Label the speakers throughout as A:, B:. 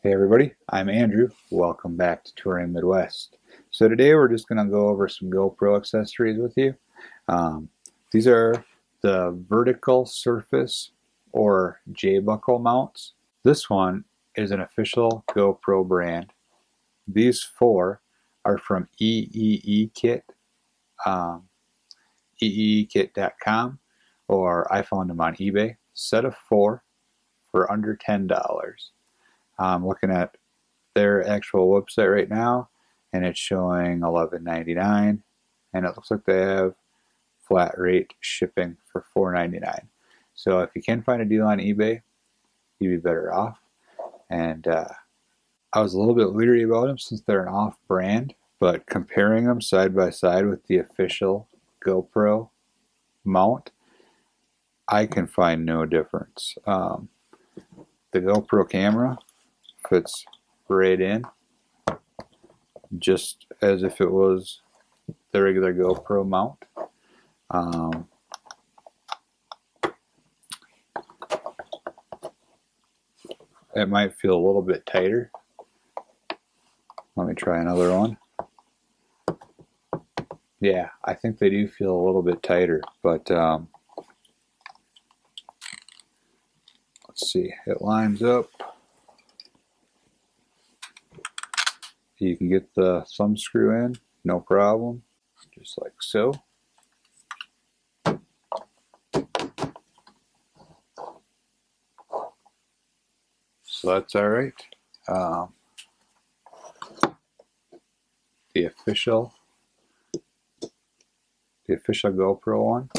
A: Hey everybody, I'm Andrew. Welcome back to Touring Midwest. So today we're just going to go over some GoPro accessories with you. These are the vertical surface or J-buckle mounts. This one is an official GoPro brand. These four are from eeekit, eeekit.com, or I found them on eBay. Set of four for under $10. I'm looking at their actual website right now, and it's showing $11.99, and it looks like they have flat rate shipping for $4.99. So if you can find a deal on eBay, you'd be better off. And I was a little bit leery about them since they're an off-brand, but comparing them side by side with the official GoPro mount, I can find no difference. The GoPro camera fits right in, just as if it was the regular GoPro mount. It might feel a little bit tighter. Let me try another one. Yeah, I think they do feel a little bit tighter, but let's see, it lines up. You can get the thumb screw in, no problem, just like so. So that's all right. The official GoPro one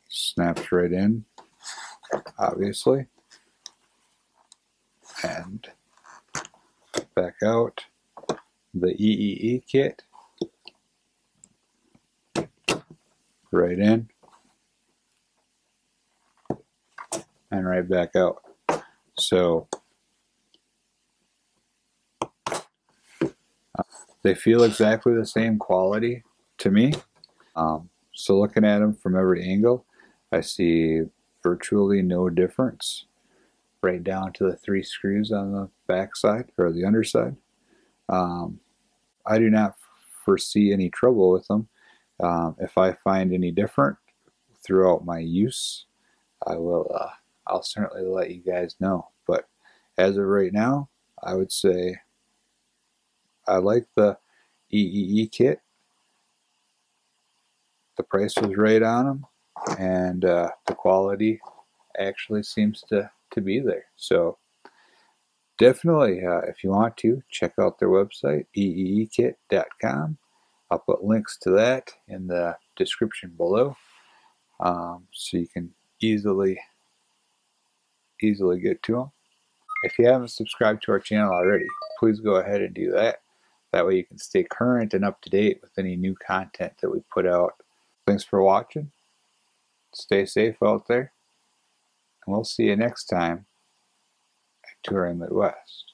A: snaps right in, obviously, and back out. The eeekit right in and right back out. So they feel exactly the same quality to me. So looking at them from every angle, I see virtually no difference, right down to the 3 screws on the back side or the underside. I do not foresee any trouble with them. If I find any different throughout my use, I'll certainly let you guys know. But as of right now, I would say I like the eeekit. The price was right on them, and the quality actually seems to be there. So definitely, if you want to, check out their website, eeekit.com. I'll put links to that in the description below, so you can easily get to them. If you haven't subscribed to our channel already, please go ahead and do that. That way you can stay current and up to date with any new content that we put out. Thanks for watching. Stay safe out there, and we'll see you next time at Touring Midwest.